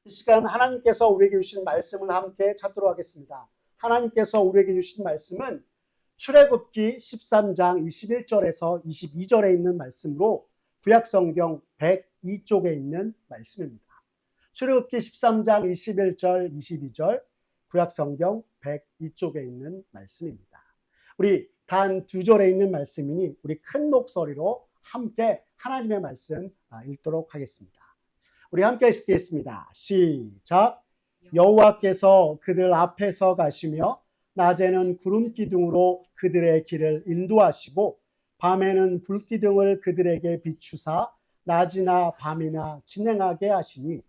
이 시간 하나님께서 우리에게 주신 말씀을 함께 찾도록 하겠습니다. 하나님께서 우리에게 주신 말씀은 출애굽기 13장 21절에서 22절에 있는 말씀으로 구약성경 102쪽에 있는 말씀입니다. 출애굽기 13장 21절, 22절 구약성경 102쪽에 있는 말씀입니다. 우리 단 두 절에 있는 말씀이니 우리 큰 목소리로 함께 하나님의 말씀 읽도록 하겠습니다. 우리 함께 읽겠습니다. 시작. 여호와께서 그들 앞에서 가시며 낮에는 구름 기둥으로 그들의 길을 인도하시고 밤에는 불 기둥을 그들에게 비추사 낮이나 밤이나 진행하게 하시니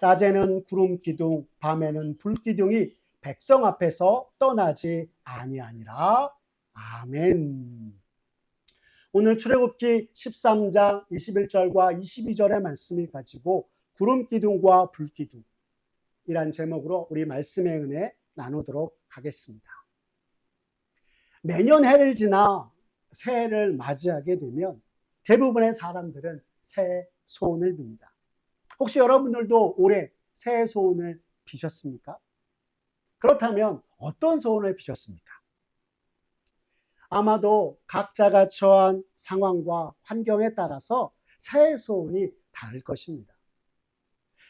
낮에는 구름 기둥 밤에는 불 기둥이 백성 앞에서 떠나지 아니하니라. 아멘. 오늘 출애굽기 13장 21절과 22절의 말씀을 가지고 구름 기둥과 불 기둥이란 제목으로 우리 말씀의 은혜 나누도록 하겠습니다. 매년 해를 지나 새해를 맞이하게 되면 대부분의 사람들은 새해 소원을 빕니다. 혹시 여러분들도 올해 새해 소원을 비셨습니까? 그렇다면 어떤 소원을 비셨습니까? 아마도 각자가 처한 상황과 환경에 따라서 새해 소원이 다를 것입니다.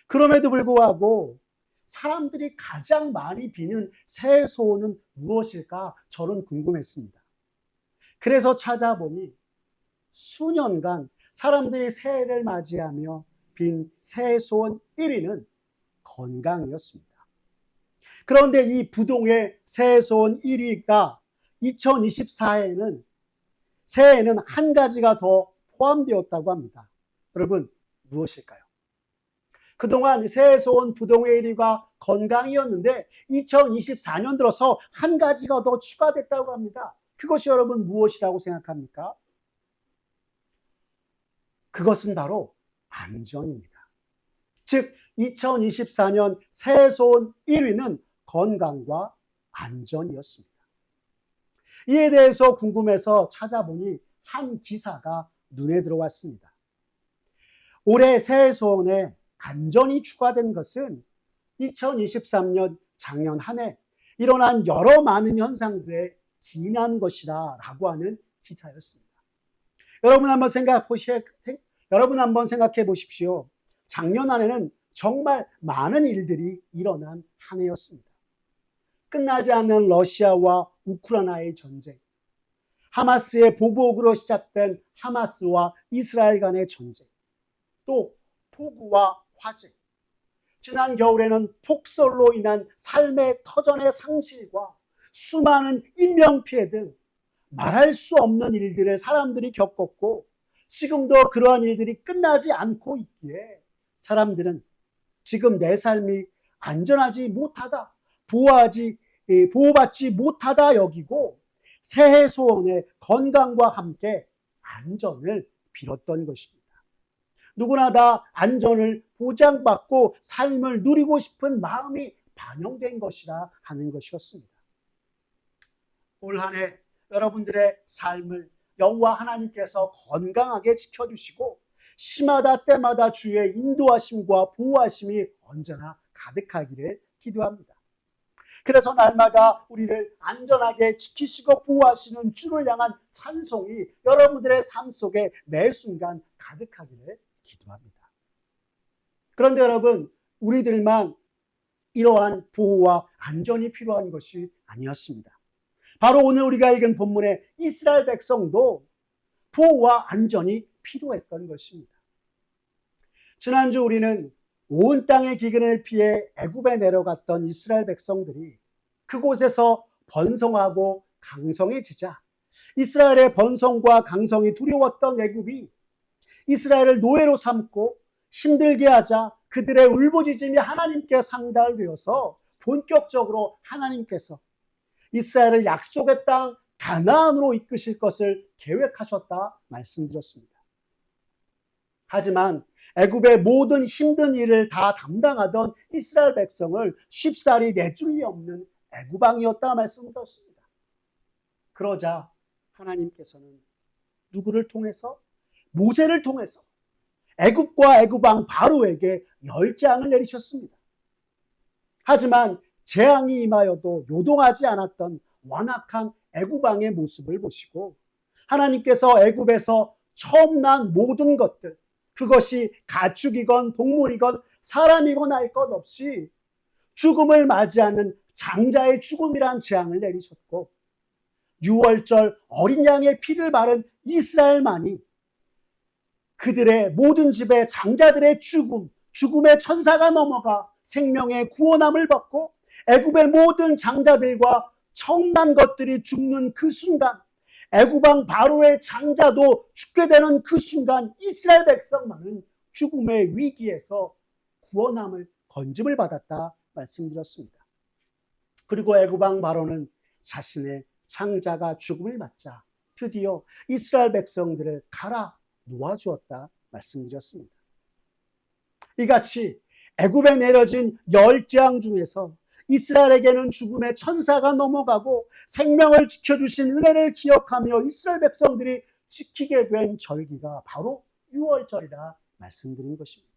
그럼에도 불구하고 사람들이 가장 많이 비는 새해 소원은 무엇일까? 저는 궁금했습니다. 그래서 찾아보니 수년간 사람들이 새해를 맞이하며 빈 새해 소원 1위는 건강이었습니다. 그런데 이 부동의 새해 소원 1위가 2024에는 새해에는 한 가지가 더 포함되었다고 합니다. 여러분 무엇일까요? 그동안 새해 소원 부동의 1위가 건강이었는데 2024년 들어서 한 가지가 더 추가됐다고 합니다. 그것이 여러분 무엇이라고 생각합니까? 그것은 바로 안전입니다. 즉 2024년 새해 소원 1위는 건강과 안전이었습니다. 이에 대해서 궁금해서 찾아보니 한 기사가 눈에 들어왔습니다. 올해 새해 소원에 안전이 추가된 것은 2023년 작년 한 해 일어난 여러 많은 현상들에 기인한 것이다 라고 하는 기사였습니다. 여러분 한번 생각해 보십시오. 작년 한 해는 정말 많은 일들이 일어난 한 해였습니다. 끝나지 않는 러시아와 우크라이나의 전쟁, 하마스의 보복으로 시작된 하마스와 이스라엘 간의 전쟁, 또 폭우와 화재, 지난 겨울에는 폭설로 인한 삶의 터전의 상실과 수많은 인명피해 등 말할 수 없는 일들을 사람들이 겪었고 지금도 그러한 일들이 끝나지 않고 있기에 사람들은 지금 내 삶이 안전하지 못하다, 보호받지 못하다 여기고 새해 소원의 건강과 함께 안전을 빌었던 것입니다. 누구나 다 안전을 보장받고 삶을 누리고 싶은 마음이 반영된 것이라 하는 것이었습니다. 올 한 해 여러분들의 삶을 여호와 하나님께서 건강하게 지켜주시고 시마다 때마다 주의 인도하심과 보호하심이 언제나 가득하기를 기도합니다. 그래서 날마다 우리를 안전하게 지키시고 보호하시는 주를 향한 찬송이 여러분들의 삶 속에 매 순간 가득하기를 기도합니다. 그런데 여러분, 우리들만 이러한 보호와 안전이 필요한 것이 아니었습니다. 바로 오늘 우리가 읽은 본문의 이스라엘 백성도 보호와 안전이 필요했던 것입니다. 지난주 우리는 온 땅의 기근을 피해 애굽에 내려갔던 이스라엘 백성들이 그곳에서 번성하고 강성해지자 이스라엘의 번성과 강성이 두려웠던 애굽이 이스라엘을 노예로 삼고 힘들게 하자 그들의 울부짖음이 하나님께 상달되어서 본격적으로 하나님께서 이스라엘을 약속의 땅 가나안으로 이끄실 것을 계획하셨다 말씀드렸습니다. 하지만 애굽의 모든 힘든 일을 다 담당하던 이스라엘 백성을 쉽사리 내줄 리 없는 애굽왕이었다 말씀드렸습니다. 그러자 하나님께서는 누구를 통해서? 모세를 통해서 애굽과 애굽왕 바로에게 멸장을 내리셨습니다. 하지만 재앙이 임하여도 요동하지 않았던 완악한 애굽 왕의 모습을 보시고 하나님께서 애굽에서 처음 난 모든 것들, 그것이 가축이건 동물이건 사람이건 알 것 없이 죽음을 맞이하는 장자의 죽음이란 재앙을 내리셨고, 6월절 어린 양의 피를 바른 이스라엘만이 그들의 모든 집의 장자들의 죽음의 천사가 넘어가 생명의 구원함을 받고 애굽의 모든 장자들과 청난 것들이 죽는 그 순간, 애굽 왕 바로의 장자도 죽게 되는 그 순간 이스라엘 백성만은 죽음의 위기에서 구원함을 건짐을 받았다 말씀드렸습니다. 그리고 애굽 왕 바로는 자신의 장자가 죽음을 맞자 드디어 이스라엘 백성들을 갈아 놓아주었다 말씀드렸습니다. 이같이 애굽에 내려진 10재앙 중에서 이스라엘에게는 죽음의 천사가 넘어가고 생명을 지켜주신 은혜를 기억하며 이스라엘 백성들이 지키게 된 절기가 바로 6월절이라 말씀드린 것입니다.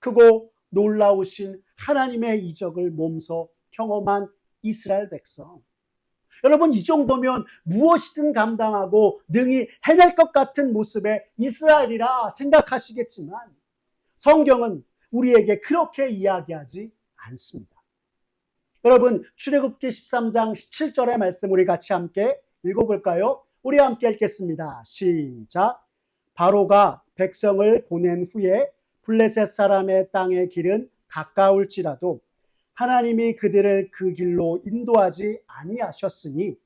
크고 놀라우신 하나님의 이적을 몸소 경험한 이스라엘 백성. 여러분, 이 정도면 무엇이든 감당하고 능히 해낼 것 같은 모습의 이스라엘이라 생각하시겠지만 성경은 우리에게 그렇게 이야기하지 않습니다. 여러분, 출애굽기 13장 17절의 말씀 우리 같이 함께 읽어볼까요? 우리 함께 읽겠습니다. 시작. 바로가 백성을 보낸 후에 블레셋 사람의 땅의 길은 가까울지라도 하나님이 그들을 그 길로 인도하지 아니하셨으니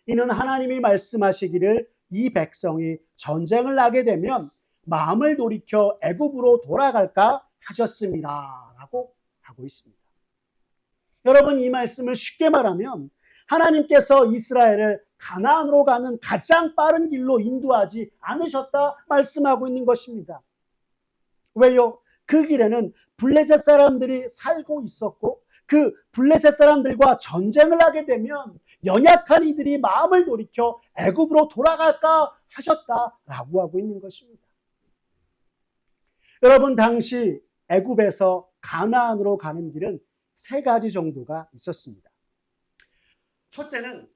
이는 하나님이 말씀하시기를 이 백성이 전쟁을 하게 되면 마음을 돌이켜 애굽으로 돌아갈까 하셨습니다. 라고 하고 있습니다. 여러분, 이 말씀을 쉽게 말하면 하나님께서 이스라엘을 가나안으로 가는 가장 빠른 길로 인도하지 않으셨다 말씀하고 있는 것입니다. 왜요? 그 길에는 블레셋 사람들이 살고 있었고 그 블레셋 사람들과 전쟁을 하게 되면 연약한 이들이 마음을 돌이켜 애굽으로 돌아갈까 하셨다라고 하고 있는 것입니다. 여러분, 당시 애굽에서 가나안으로 가는 길은 3가지 정도가 있었습니다. 첫째는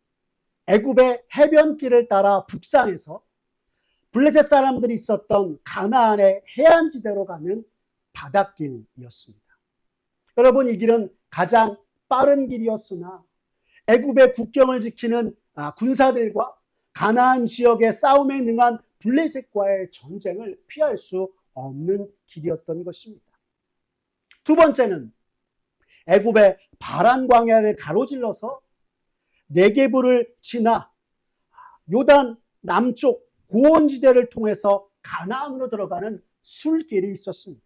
애굽의 해변길을 따라 북상해서 블레셋 사람들이 있었던 가나안의 해안지대로 가는 바닷길이었습니다. 여러분, 이 길은 가장 빠른 길이었으나 애굽의 국경을 지키는 군사들과 가나안 지역의 싸움에 능한 블레셋과의 전쟁을 피할 수 없는 길이었던 것입니다. 두 번째는 애굽의 바란 광야를 가로질러서 네게브를 지나 요단 남쪽 고원지대를 통해서 가나안으로 들어가는 술길이 있었습니다.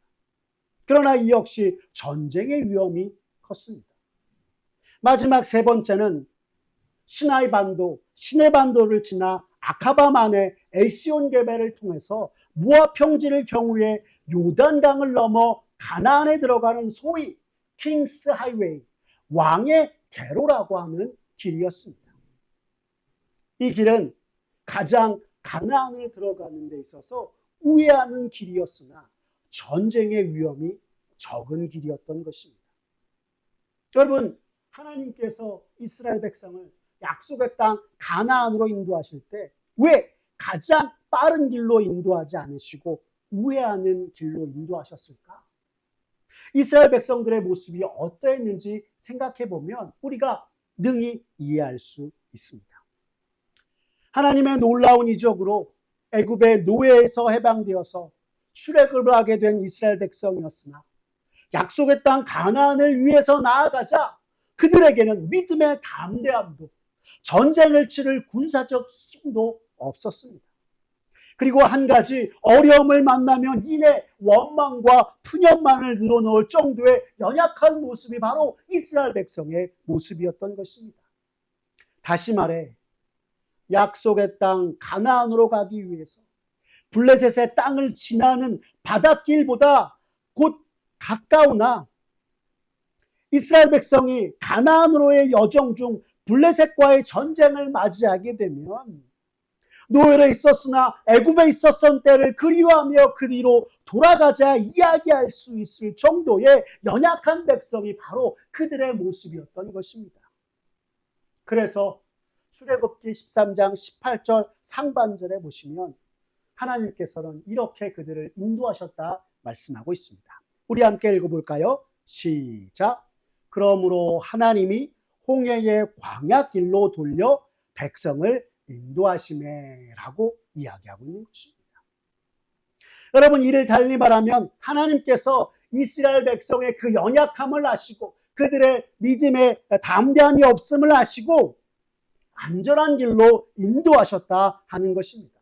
그러나 이 역시 전쟁의 위험이 컸습니다. 마지막 3번째는 시내반도를 지나 아카바만의 에시온게벨을 통해서 모압 평지를 경유해 요단강을 넘어 가나안에 들어가는 소위 킹스 하이웨이, 왕의 대로라고 하는 길이었습니다. 이 길은 가장 가나안에 들어가는 데 있어서 우회하는 길이었으나 전쟁의 위험이 적은 길이었던 것입니다. 여러분, 하나님께서 이스라엘 백성을 약속의 땅 가나안으로 인도하실 때 왜 가장 빠른 길로 인도하지 않으시고 우회하는 길로 인도하셨을까? 이스라엘 백성들의 모습이 어떠했는지 생각해 보면 우리가 능히 이해할 수 있습니다. 하나님의 놀라운 이적으로 애굽의 노예에서 해방되어서 출애굽을 하게 된 이스라엘 백성이었으나 약속의 땅 가나안을 위해서 나아가자 그들에게는 믿음의 담대함도 전쟁을 치를 군사적 힘도 없었습니다. 그리고 한 가지 어려움을 만나면 이내 원망과 푸념만을 늘어놓을 정도의 연약한 모습이 바로 이스라엘 백성의 모습이었던 것입니다. 다시 말해 약속의 땅 가나안으로 가기 위해서 블레셋의 땅을 지나는 바닷길보다 곧 가까우나 이스라엘 백성이 가나안으로의 여정 중 블레셋과의 전쟁을 맞이하게 되면 노예로 있었으나 애굽에 있었던 때를 그리워하며 그 뒤로 돌아가자 이야기할 수 있을 정도의 연약한 백성이 바로 그들의 모습이었던 것입니다. 그래서 출애굽기 13장 18절 상반절에 보시면 하나님께서는 이렇게 그들을 인도하셨다 말씀하고 있습니다. 우리 함께 읽어볼까요? 시작. 그러므로 하나님이 홍해의 광야길로 돌려 백성을 인도하시매라고 이야기하고 있는 것입니다. 여러분, 이를 달리 말하면 하나님께서 이스라엘 백성의 그 연약함을 아시고 그들의 믿음에 담대함이 없음을 아시고 안전한 길로 인도하셨다 하는 것입니다.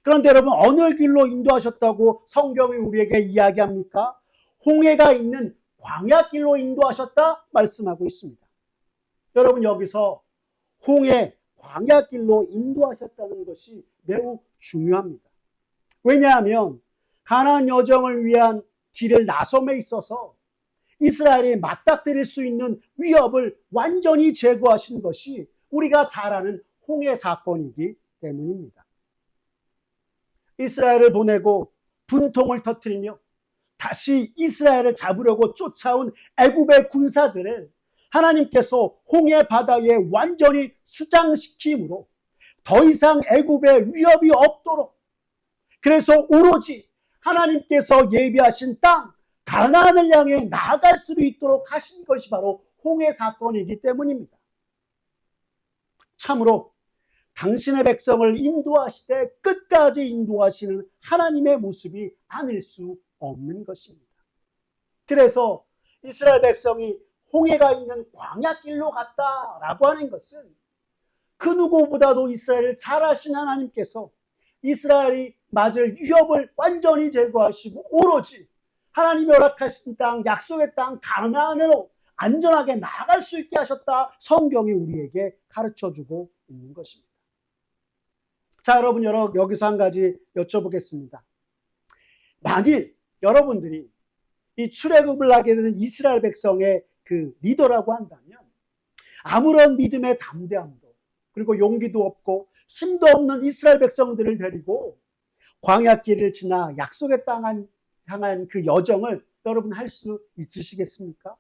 그런데 여러분, 어느 길로 인도하셨다고 성경이 우리에게 이야기합니까? 홍해가 있는 광야길로 인도하셨다 말씀하고 있습니다. 여러분, 여기서 홍해 광야길로 인도하셨다는 것이 매우 중요합니다. 왜냐하면 가나안 여정을 위한 길을 나섬에 있어서 이스라엘이 맞닥뜨릴 수 있는 위협을 완전히 제거하신 것이 우리가 잘 아는 홍해 사건이기 때문입니다. 이스라엘을 보내고 분통을 터뜨리며 다시 이스라엘을 잡으려고 쫓아온 애굽의 군사들을 하나님께서 홍해 바다에 완전히 수장시킴으로 더 이상 애굽의 위협이 없도록, 그래서 오로지 하나님께서 예비하신 땅 가나안을 향해 나아갈 수 있도록 하신 것이 바로 홍해 사건이기 때문입니다. 참으로 당신의 백성을 인도하시되 끝까지 인도하시는 하나님의 모습이 아닐 수 없는 것입니다. 그래서 이스라엘 백성이 홍해가 있는 광야길로 갔다라고 하는 것은 그 누구보다도 이스라엘을 잘 아신 하나님께서 이스라엘이 맞을 위협을 완전히 제거하시고 오로지 하나님이 허락하신 땅, 약속의 땅 가나안으로 안전하게 나아갈 수 있게 하셨다, 성경이 우리에게 가르쳐주고 있는 것입니다. 자, 여러분, 여기서 한 가지 여쭤보겠습니다. 만일 여러분들이 이 출애굽을 하게 되는 이스라엘 백성의 그 리더라고 한다면 아무런 믿음의 담대함도 그리고 용기도 없고 힘도 없는 이스라엘 백성들을 데리고 광야길을 지나 약속의 땅 향한 그 여정을 여러분 할 수 있으시겠습니까?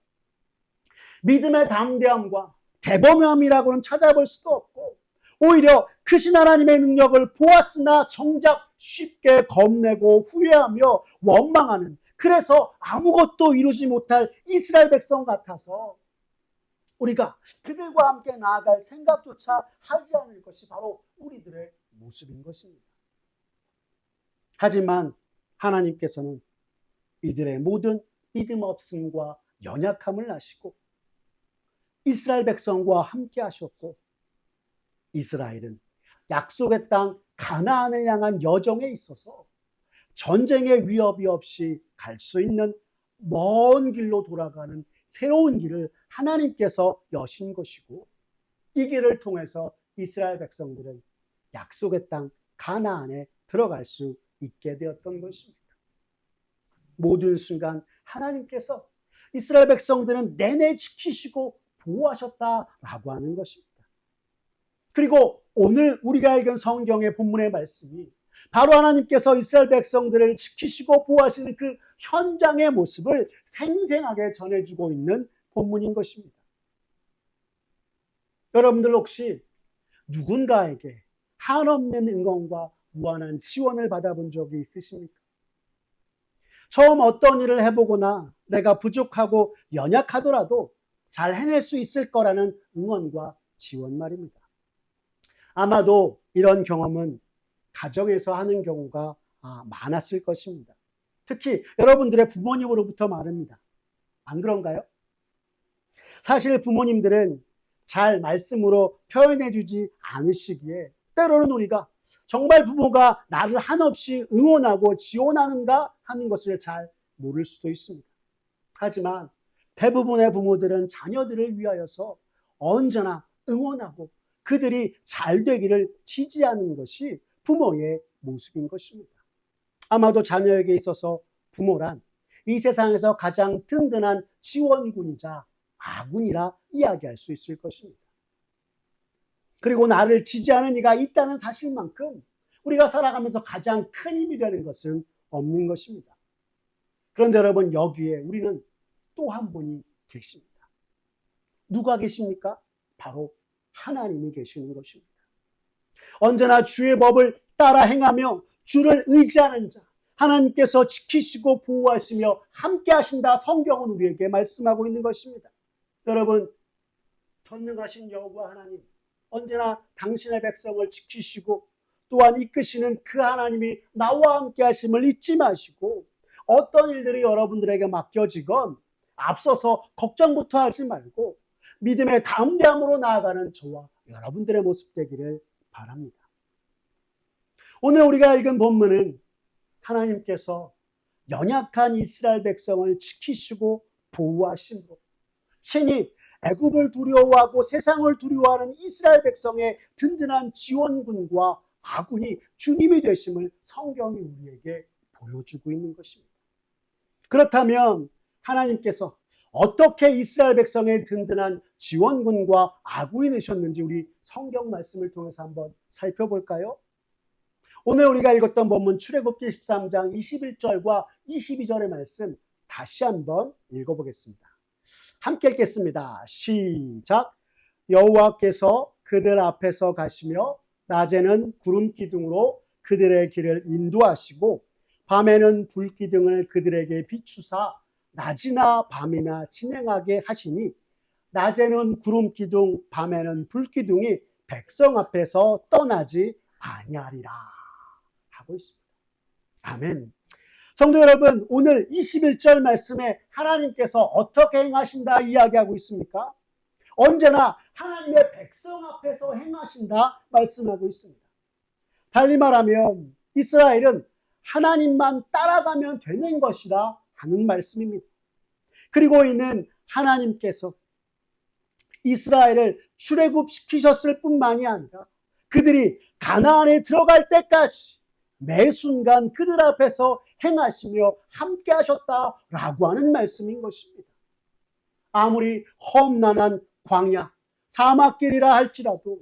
믿음의 담대함과 대범함이라고는 찾아볼 수도 없고 오히려 크신 하나님의 능력을 보았으나 정작 쉽게 겁내고 후회하며 원망하는, 그래서 아무것도 이루지 못할 이스라엘 백성 같아서 우리가 그들과 함께 나아갈 생각조차 하지 않을 것이 바로 우리들의 모습인 것입니다. 하지만 하나님께서는 이들의 모든 믿음 없음과 연약함을 아시고 이스라엘 백성과 함께 하셨고 이스라엘은 약속의 땅 가나안을 향한 여정에 있어서 전쟁의 위협이 없이 갈 수 있는 먼 길로 돌아가는 새로운 길을 하나님께서 여신 것이고 이 길을 통해서 이스라엘 백성들은 약속의 땅 가나안에 들어갈 수 있게 되었던 것입니다. 모든 순간 하나님께서 이스라엘 백성들은 내내 지키시고 보호하셨다라고 하는 것입니다. 그리고 오늘 우리가 읽은 성경의 본문의 말씀이 바로 하나님께서 이스라엘 백성들을 지키시고 보호하시는 그 현장의 모습을 생생하게 전해주고 있는 본문인 것입니다. 여러분들 혹시 누군가에게 한없는 응원과 무한한 지원을 받아본 적이 있으십니까? 처음 어떤 일을 해보거나 내가 부족하고 연약하더라도 잘 해낼 수 있을 거라는 응원과 지원 말입니다. 아마도 이런 경험은 가정에서 하는 경우가 많았을 것입니다. 특히 여러분들의 부모님으로부터 말입니다. 안 그런가요? 사실 부모님들은 잘 말씀으로 표현해 주지 않으시기에 때로는 우리가 정말 부모가 나를 한없이 응원하고 지원하는가 하는 것을 잘 모를 수도 있습니다. 하지만 대부분의 부모들은 자녀들을 위하여서 언제나 응원하고 그들이 잘 되기를 지지하는 것이 부모의 모습인 것입니다. 아마도 자녀에게 있어서 부모란 이 세상에서 가장 든든한 지원군이자 아군이라 이야기할 수 있을 것입니다. 그리고 나를 지지하는 이가 있다는 사실만큼 우리가 살아가면서 가장 큰 힘이 되는 것은 없는 것입니다. 그런데 여러분, 여기에 우리는 또 한 분이 계십니다. 누가 계십니까? 바로 하나님이 계시는 것입니다. 언제나 주의 법을 따라 행하며 주를 의지하는 자, 하나님께서 지키시고 보호하시며 함께 하신다. 성경은 우리에게 말씀하고 있는 것입니다. 여러분, 전능하신 여호와 하나님, 언제나 당신의 백성을 지키시고 또한 이끄시는 그 하나님이 나와 함께 하심을 잊지 마시고, 어떤 일들이 여러분들에게 맡겨지건 앞서서 걱정부터 하지 말고 믿음의 담대함으로 나아가는 저와 여러분들의 모습 되기를 바랍니다. 오늘 우리가 읽은 본문은 하나님께서 연약한 이스라엘 백성을 지키시고 보호하심으로 친히 애굽을 두려워하고 세상을 두려워하는 이스라엘 백성의 든든한 지원군과 아군이 주님이 되심을 성경이 우리에게 보여주고 있는 것입니다. 그렇다면 하나님께서 어떻게 이스라엘 백성의 든든한 지원군과 아군이 되셨는지 우리 성경 말씀을 통해서 한번 살펴볼까요? 오늘 우리가 읽었던 본문 출애굽기 13장 21절과 22절의 말씀 다시 한번 읽어보겠습니다. 함께 읽겠습니다. 시작. 여호와께서 그들 앞에서 가시며 낮에는 구름 기둥으로 그들의 길을 인도하시고 밤에는 불 기둥을 그들에게 비추사 낮이나 밤이나 진행하게 하시니 낮에는 구름 기둥 밤에는 불 기둥이 백성 앞에서 떠나지 아니하리라 하고 있습니다. 아멘. 성도 여러분, 오늘 21절 말씀에 하나님께서 어떻게 행하신다 이야기하고 있습니까? 언제나 하나님의 백성 앞에서 행하신다 말씀하고 있습니다. 달리 말하면 이스라엘은 하나님만 따라가면 되는 것이라 하는 말씀입니다. 그리고 이는 하나님께서 이스라엘을 출애굽시키셨을 뿐만이 아니라 그들이 가나안에 들어갈 때까지 매 순간 그들 앞에서 행하시며 함께 하셨다라고 하는 말씀인 것입니다. 아무리 험난한 광야, 사막길이라 할지라도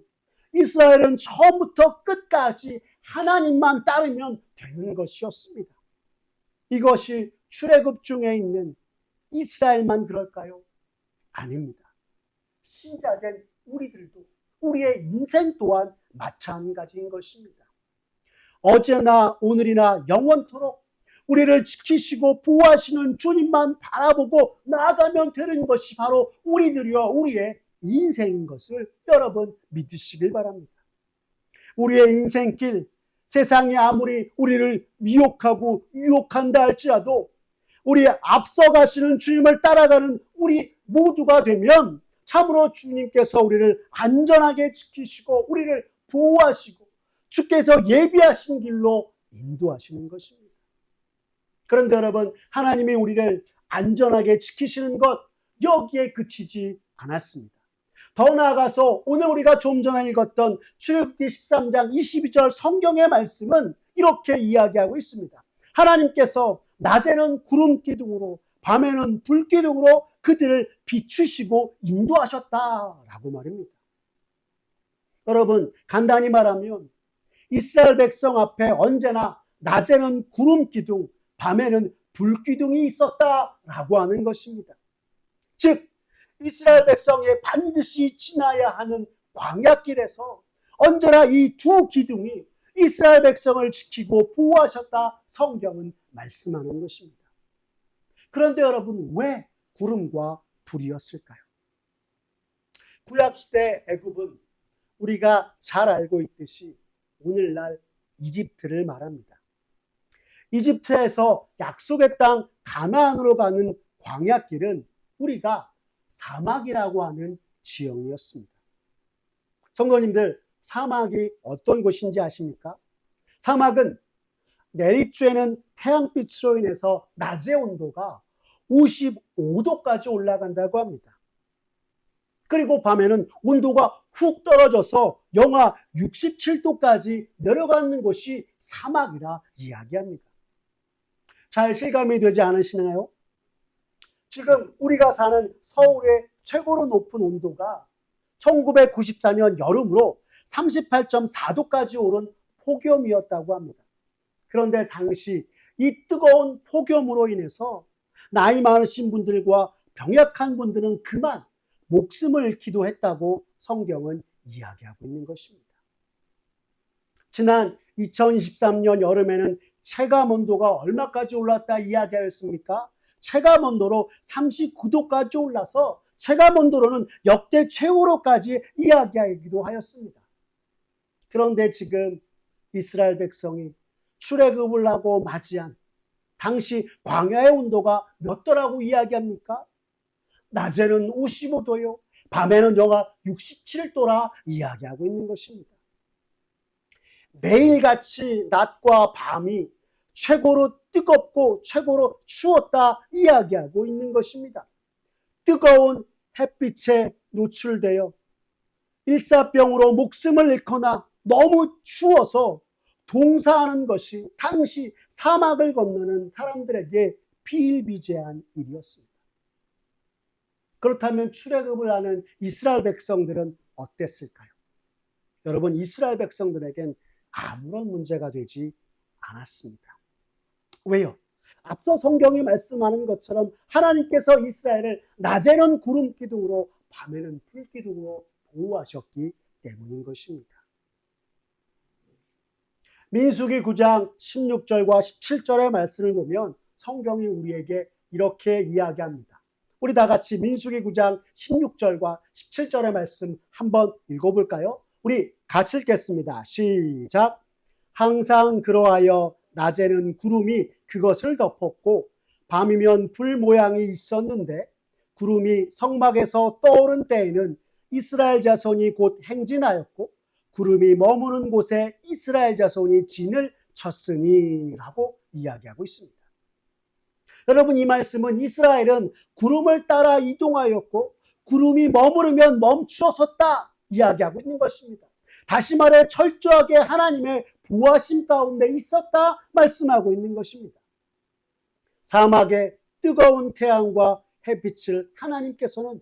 이스라엘은 처음부터 끝까지 하나님만 따르면 되는 것이었습니다. 이것이 출애굽 중에 있는 이스라엘만 그럴까요? 아닙니다. 신자된 우리들도, 우리의 인생 또한 마찬가지인 것입니다. 어제나 오늘이나 영원토록 우리를 지키시고 보호하시는 주님만 바라보고 나아가면 되는 것이 바로 우리들이여 우리의 인생인 것을 여러분 믿으시길 바랍니다. 우리의 인생길, 세상이 아무리 우리를 미혹하고 유혹한다 할지라도 우리 앞서가시는 주님을 따라가는 우리 모두가 되면 참으로 주님께서 우리를 안전하게 지키시고 우리를 보호하시고 주께서 예비하신 길로 인도하시는 것입니다. 그런데 여러분, 하나님이 우리를 안전하게 지키시는 것 여기에 그치지 않았습니다. 더 나아가서 오늘 우리가 좀 전에 읽었던 출애굽기 13장 22절 성경의 말씀은 이렇게 이야기하고 있습니다. 하나님께서 낮에는 구름 기둥으로 밤에는 불 기둥으로 그들을 비추시고 인도하셨다라고 말입니다. 여러분, 간단히 말하면 이스라엘 백성 앞에 언제나 낮에는 구름 기둥, 밤에는 불 기둥이 있었다라고 하는 것입니다. 즉 이스라엘 백성이 반드시 지나야 하는 광야길에서 언제나 이 두 기둥이 이스라엘 백성을 지키고 보호하셨다 성경은 말씀하는 것입니다. 그런데 여러분, 왜 구름과 불이었을까요? 구약시대 애굽은 우리가 잘 알고 있듯이 오늘날 이집트를 말합니다. 이집트에서 약속의 땅 가나안으로 가는 광야길은 우리가 사막이라고 하는 지형이었습니다. 성도님들, 사막이 어떤 곳인지 아십니까? 사막은 내리쬐는 태양빛으로 인해서 낮의 온도가 55도까지 올라간다고 합니다. 그리고 밤에는 온도가 훅 떨어져서 영하 67도까지 내려가는 곳이 사막이라 이야기합니다. 잘 실감이 되지 않으시나요? 지금 우리가 사는 서울의 최고로 높은 온도가 1994년 여름으로 38.4도까지 오른 폭염이었다고 합니다. 그런데 당시 이 뜨거운 폭염으로 인해서 나이 많으신 분들과 병약한 분들은 그만 목숨을 잃기도 했다고 성경은 이야기하고 있는 것입니다. 지난 2023년 여름에는 체감온도가 얼마까지 올랐다 이야기하였습니까? 체감온도로 39도까지 올라서 체감온도로는 역대 최고로까지 이야기하기도 하였습니다. 그런데 지금 이스라엘 백성이 출애굽을 하고 맞이한 당시 광야의 온도가 몇 도라고 이야기합니까? 낮에는 55도요. 밤에는 영하 67도라 이야기하고 있는 것입니다. 매일같이 낮과 밤이 최고로 뜨겁고 최고로 추웠다 이야기하고 있는 것입니다. 뜨거운 햇빛에 노출되어 일사병으로 목숨을 잃거나 너무 추워서 동사하는 것이 당시 사막을 건너는 사람들에게 비일비재한 일이었습니다. 그렇다면 출애굽을 하는 이스라엘 백성들은 어땠을까요? 여러분, 이스라엘 백성들에겐 아무런 문제가 되지 않았습니다. 왜요? 앞서 성경이 말씀하는 것처럼 하나님께서 이스라엘을 낮에는 구름 기둥으로 밤에는 불 기둥으로 보호하셨기 때문인 것입니다. 민수기 9장 16절과 17절의 말씀을 보면 성경이 우리에게 이렇게 이야기합니다. 우리 다 같이 민수기 9장 16절과 17절의 말씀 한번 읽어볼까요? 우리 같이 읽겠습니다. 시작. 항상 그러하여 낮에는 구름이 그것을 덮었고 밤이면 불 모양이 있었는데 구름이 성막에서 떠오른 때에는 이스라엘 자손이 곧 행진하였고 구름이 머무는 곳에 이스라엘 자손이 진을 쳤으니 라고 이야기하고 있습니다. 여러분, 이 말씀은 이스라엘은 구름을 따라 이동하였고 구름이 머무르면 멈추어 섰다 이야기하고 있는 것입니다. 다시 말해 철저하게 하나님의 보호하심 가운데 있었다 말씀하고 있는 것입니다. 사막의 뜨거운 태양과 햇빛을 하나님께서는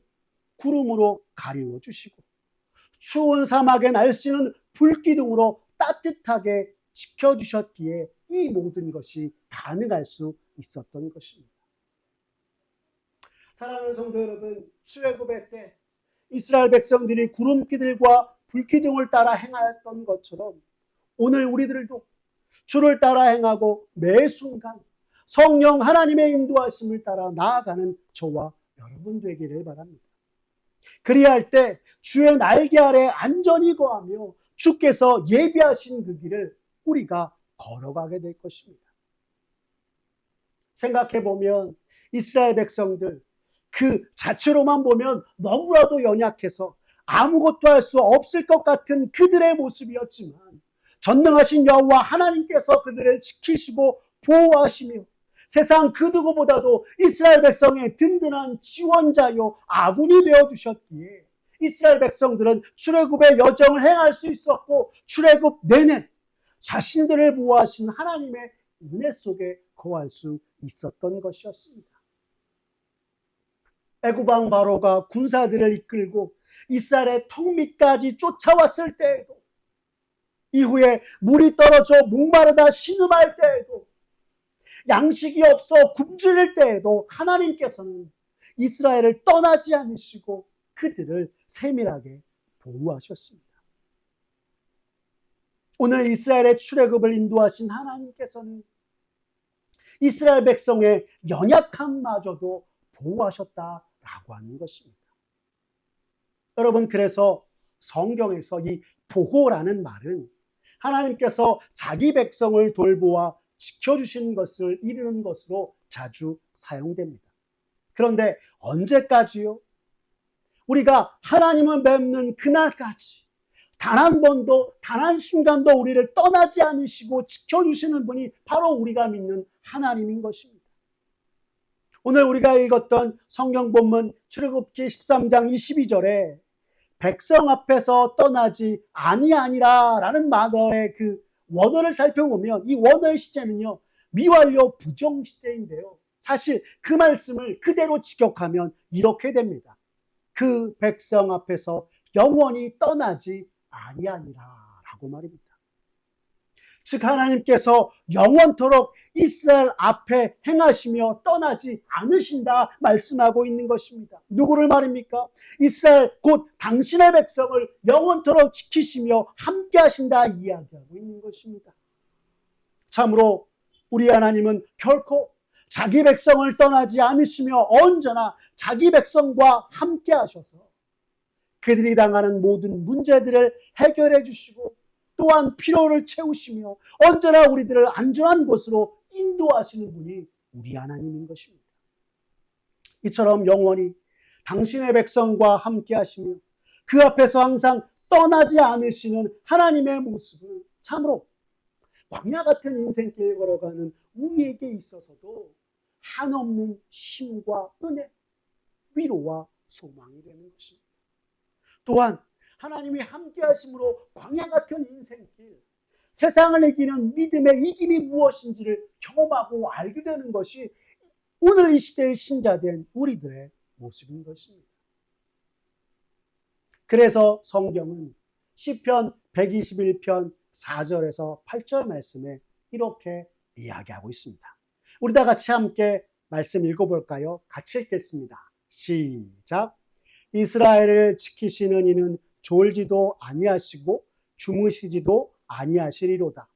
구름으로 가리워 주시고 추운 사막의 날씨는 불기둥으로 따뜻하게 지켜주셨기에 이 모든 것이 가능할 수 있었던 것입니다. 사랑하는 성도 여러분, 출애굽의 때 이스라엘 백성들이 구름기들과 불기둥을 따라 행하였던 것처럼 오늘 우리들도 주를 따라 행하고 매 순간 성령 하나님의 인도하심을 따라 나아가는 저와 여러분 되기를 바랍니다. 그리할 때 주의 날개 아래 안전히 거하며 주께서 예비하신 그 길을 우리가 걸어가게 될 것입니다. 생각해보면 이스라엘 백성들 그 자체로만 보면 너무나도 연약해서 아무것도 할 수 없을 것 같은 그들의 모습이었지만 전능하신 여호와 하나님께서 그들을 지키시고 보호하시며 세상 그 누구보다도 이스라엘 백성의 든든한 지원자요 아군이 되어주셨기에 이스라엘 백성들은 출애굽의 여정을 행할 수 있었고 출애굽 내내 자신들을 보호하신 하나님의 은혜 속에 거할 수 있었던 것이었습니다. 애굽왕 바로가 군사들을 이끌고 이스라엘의 턱 밑까지 쫓아왔을 때에도 이후에 물이 떨어져 목마르다 신음할 때에도 양식이 없어 굶주릴 때에도 하나님께서는 이스라엘을 떠나지 않으시고 그들을 세밀하게 보호하셨습니다. 오늘 이스라엘의 출애굽을 인도하신 하나님께서는 이스라엘 백성의 연약함마저도 보호하셨다라고 하는 것입니다. 여러분, 그래서 성경에서 이 보호라는 말은 하나님께서 자기 백성을 돌보아 지켜주시는 것을 이르는 것으로 자주 사용됩니다. 그런데 언제까지요? 우리가 하나님을 뵙는 그날까지 단 한 번도 단 한순간도 우리를 떠나지 않으시고 지켜주시는 분이 바로 우리가 믿는 하나님인 것입니다. 오늘 우리가 읽었던 성경 본문 출애굽기 13장 22절에 백성 앞에서 떠나지 아니하니라 라는 말의 그 원어를 살펴보면 이 원어의 시제는요 미완료 부정시제인데요, 사실 그 말씀을 그대로 직역하면 이렇게 됩니다. 그 백성 앞에서 영원히 떠나지 아니하니라 라고 말입니다. 즉 하나님께서 영원토록 이스라엘 앞에 행하시며 떠나지 않으신다 말씀하고 있는 것입니다. 누구를 말입니까? 이스라엘 곧 당신의 백성을 영원토록 지키시며 함께 하신다 이야기하고 있는 것입니다. 참으로 우리 하나님은 결코 자기 백성을 떠나지 않으시며 언제나 자기 백성과 함께 하셔서 그들이 당하는 모든 문제들을 해결해 주시고 또한 필요를 채우시며 언제나 우리들을 안전한 곳으로 인도하시는 분이 우리 하나님인 것입니다. 이처럼 영원히 당신의 백성과 함께 하시며 그 앞에서 항상 떠나지 않으시는 하나님의 모습을 참으로 광야 같은 인생길 걸어가는 우리에게 있어서도 한없는 힘과 은혜, 위로와 소망이 되는 것입니다. 또한 하나님이 함께 하심으로 광야 같은 인생길, 세상을 이기는 믿음의 이김이 무엇인지를 경험하고 알게 되는 것이 오늘 이 시대의 신자된 우리들의 모습인 것입니다. 그래서 성경은 시편 121편 4절에서 8절 말씀에 이렇게 이야기하고 있습니다. 우리 다 같이 함께 말씀 읽어볼까요? 같이 읽겠습니다. 시작. 이스라엘을 지키시는 이는 졸지도 아니하시고 주무시지도 아니하시리로다.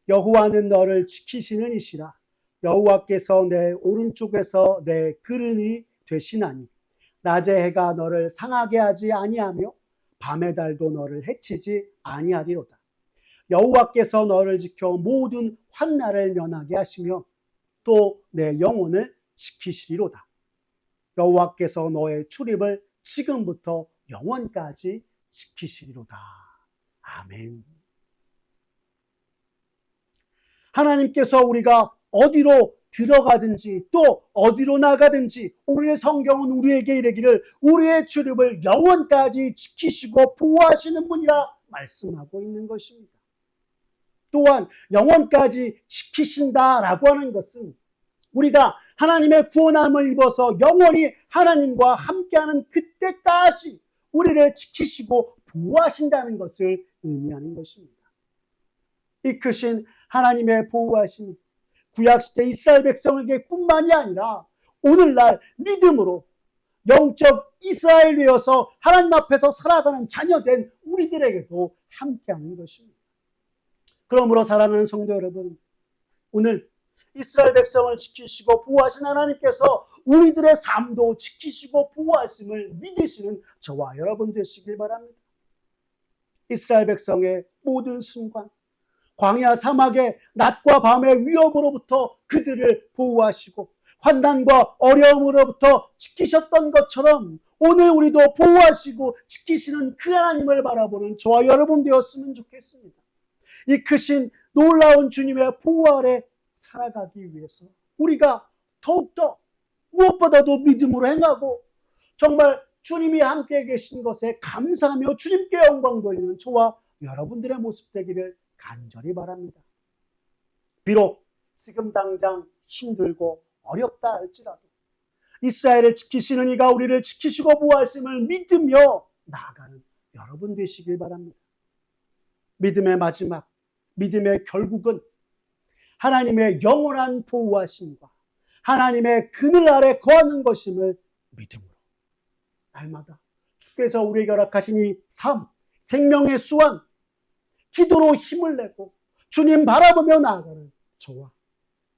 여호와는 너를 지키시는 이시라. 여호와께서 내 오른쪽에서 내 그른이 되시나니 낮의 해가 너를 상하게 하지 아니하며 밤의 달도 너를 해치지 아니하리로다. 여호와께서 너를 지켜 모든 환난을 면하게 하시며 또 내 영혼을 지키시리로다. 여호와께서 너의 출입을 지금부터 영원까지 지키시리로다. 아멘. 하나님께서 우리가 어디로 들어가든지 또 어디로 나가든지 오늘 성경은 우리에게 이르기를 우리의 출입을 영원까지 지키시고 보호하시는 분이라 말씀하고 있는 것입니다. 또한 영원까지 지키신다라고 하는 것은 우리가 하나님의 구원함을 입어서 영원히 하나님과 함께하는 그때까지 우리를 지키시고 보호하신다는 것을 의미하는 것입니다. 이 크신 하나님의 보호하심이 구약시대 이스라엘 백성에게 뿐만이 아니라 오늘날 믿음으로 영적 이스라엘 되어서 하나님 앞에서 살아가는 자녀된 우리들에게도 함께하는 것입니다. 그러므로 사랑하는 성도 여러분, 오늘 이스라엘 백성을 지키시고 보호하신 하나님께서 우리들의 삶도 지키시고 보호하심을 믿으시는 저와 여러분 되시길 바랍니다. 이스라엘 백성의 모든 순간, 광야 사막의 낮과 밤의 위협으로부터 그들을 보호하시고 환난과 어려움으로부터 지키셨던 것처럼 오늘 우리도 보호하시고 지키시는 그 하나님을 바라보는 저와 여러분 되었으면 좋겠습니다. 이 크신 놀라운 주님의 보호 아래 살아가기 위해서 우리가 더욱더 무엇보다도 믿음으로 행하고 정말 주님이 함께 계신 것에 감사하며 주님께 영광 돌리는 저와 여러분들의 모습 되기를 간절히 바랍니다. 비록 지금 당장 힘들고 어렵다 할지라도 이스라엘을 지키시는 이가 우리를 지키시고 보호하심을 믿으며 나아가는 여러분 되시길 바랍니다. 믿음의 마지막, 믿음의 결국은 하나님의 영원한 보호하심과 하나님의 그늘 아래 거하는 것임을 믿음으로 날마다 주께서 우리에게 허락하신 이 삶, 생명의 수완, 기도로 힘을 내고 주님 바라보며 나아가는 저와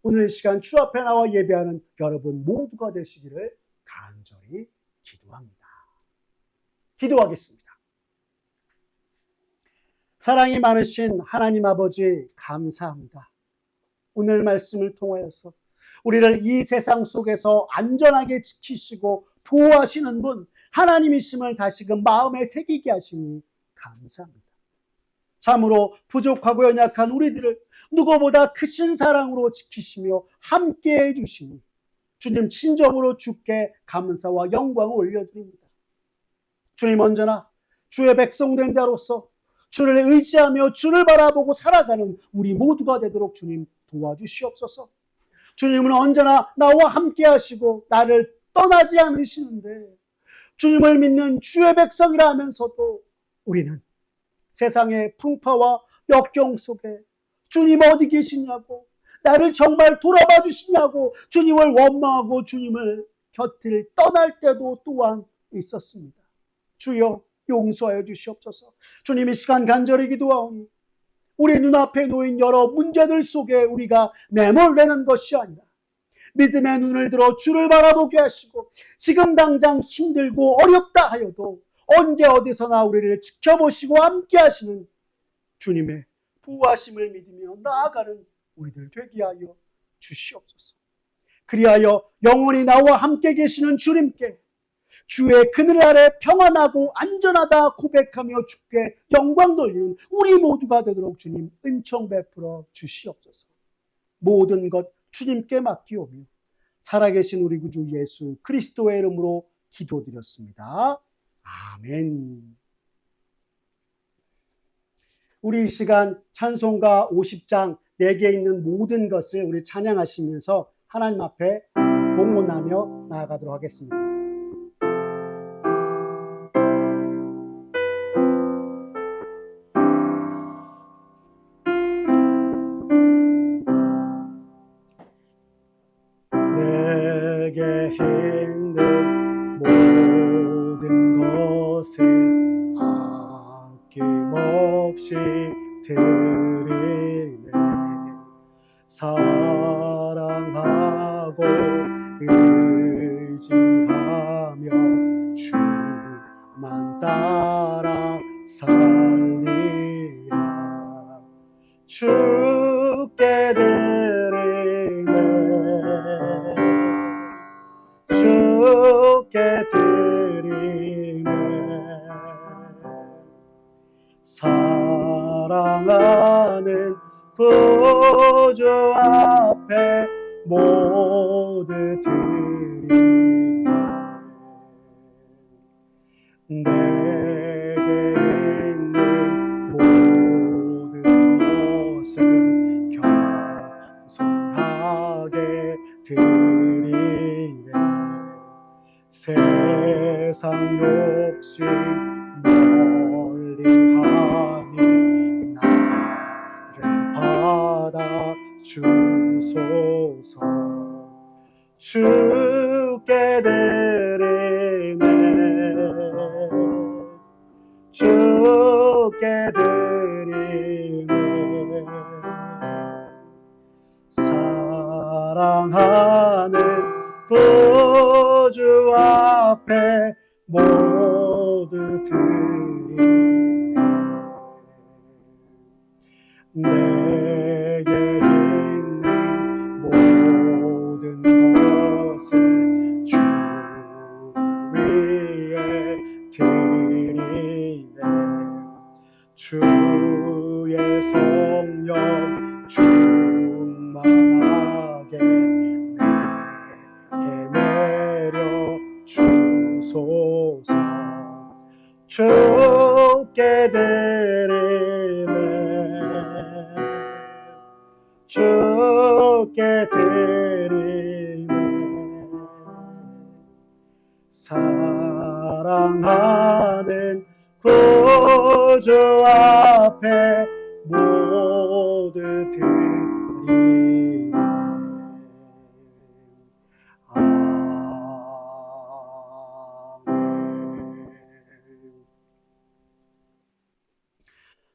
오늘 이 시간 주 앞에 나와 예배하는 여러분 모두가 되시기를 간절히 기도합니다. 기도하겠습니다. 사랑이 많으신 하나님 아버지 감사합니다. 오늘 말씀을 통하여서 우리를 이 세상 속에서 안전하게 지키시고 보호하시는 분 하나님이심을 다시금 마음에 새기게 하시니 감사합니다. 참으로 부족하고 연약한 우리들을 누구보다 크신 사랑으로 지키시며 함께해 주시니 주님 친정으로 주께 감사와 영광을 올려드립니다. 주님 언제나 주의 백성된 자로서 주를 의지하며 주를 바라보고 살아가는 우리 모두가 되도록 주님 도와주시옵소서. 주님은 언제나 나와 함께 하시고 나를 떠나지 않으시는데 주님을 믿는 주의 백성이라 하면서도 우리는 세상의 풍파와 역경 속에 주님 어디 계시냐고, 나를 정말 돌아봐 주시냐고 주님을 원망하고 주님을 곁을 떠날 때도 또한 있었습니다. 주여 용서하여 주시옵소서. 주님 이 시간 간절히 기도하오니 우리 눈앞에 놓인 여러 문제들 속에 우리가 매몰되는 것이 아니라 믿음의 눈을 들어 주를 바라보게 하시고 지금 당장 힘들고 어렵다 하여도 언제 어디서나 우리를 지켜보시고 함께 하시는 주님의 보호하심을 믿으며 나아가는 우리들 되게 하여 주시옵소서. 그리하여 영원히 나와 함께 계시는 주님께 주의 그늘 아래 평안하고 안전하다 고백하며 주께 영광 돌리는 우리 모두가 되도록 주님 은총 베풀어 주시옵소서. 모든 것 주님께 맡기오며 살아계신 우리 구주 예수 그리스도의 이름으로 기도드렸습니다. 아멘. 우리 이 시간 찬송가 50장 내게 있는 모든 것을 우리 찬양하시면서 하나님 앞에 봉헌하며 나아가도록 하겠습니다. 내게 있는 모든 것을 아낌없이 드리네. 사랑하고 의지하며 주만 따라 살리라. 주께 드리네. 주께 드리네. 사랑하는 구주 앞에 모두 드리네. 내게 있는 모든 것을 겸손하게 드리네. 세상 욕심 멀리하니 나를 받아 주소서. 주께 드리네. 주께 드리네. 사랑하는 구주 앞에 모두 드리네. 내게 있는 모든 것을 주 위에 드리네. 주의 성령 충만하게 내게 내려 주소서. 주께 드리네. 주께 드리네. 사랑하는 구주 앞에 모두 드리네. 아멘.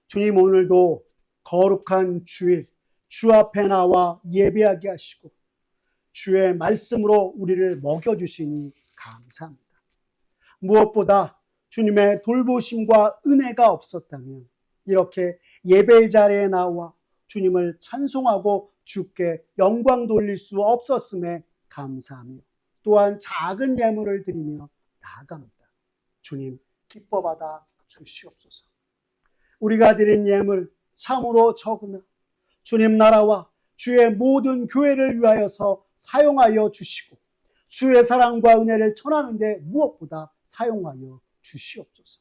주님 오늘도 거룩한 주일 주 앞에 나와 예배하게 하시고 주의 말씀으로 우리를 먹여주시니 감사합니다. 무엇보다 주님의 돌보심과 은혜가 없었다면 이렇게 예배의 자리에 나와 주님을 찬송하고 주께 영광 돌릴 수 없었음에 감사하며 또한 작은 예물을 드리며 나아갑니다. 주님 기뻐 받아 주시옵소서. 우리가 드린 예물 참으로 적으나 주님 나라와 주의 모든 교회를 위하여서 사용하여 주시고 주의 사랑과 은혜를 전하는 데 무엇보다 사용하여 주시옵소서.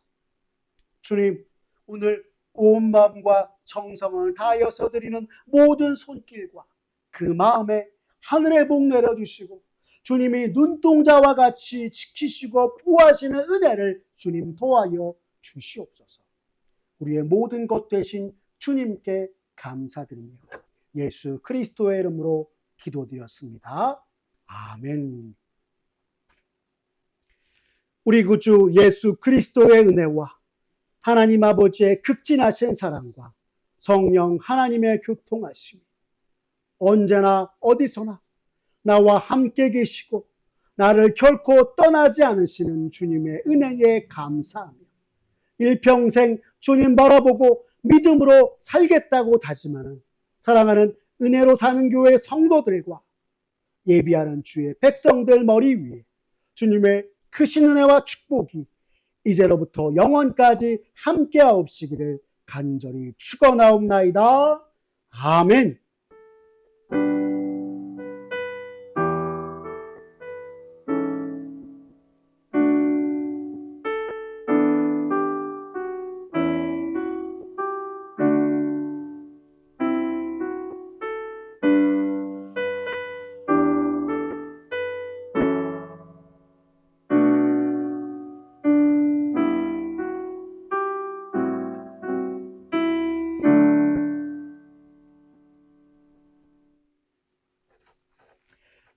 주님 오늘 온 마음과 정성을 다하여서 드리는 모든 손길과 그 마음에 하늘의 복 내려주시고 주님이 눈동자와 같이 지키시고 보호하시는 은혜를 주님 도하여 주시옵소서. 우리의 모든 것 되신 주님께 감사드리며 예수 그리스도의 이름으로 기도드렸습니다. 아멘. 우리 구주 예수 그리스도의 은혜와 하나님 아버지의 극진하신 사랑과 성령 하나님의 교통하심이 언제나 어디서나 나와 함께 계시고 나를 결코 떠나지 않으시는 주님의 은혜에 감사하며 일평생 주님 바라보고 믿음으로 살겠다고 다짐하는 사랑하는 은혜로 사는 교회 성도들과 예비하는 주의 백성들 머리 위에 주님의 크신 은혜와 축복이 이제로부터 영원까지 함께하옵시기를 간절히 축원하옵나이다. 아멘.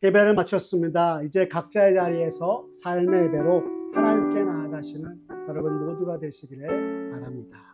예배를 마쳤습니다. 이제 각자의 자리에서 삶의 예배로 하나님께 나아가시는 여러분 모두가 되시기를 바랍니다.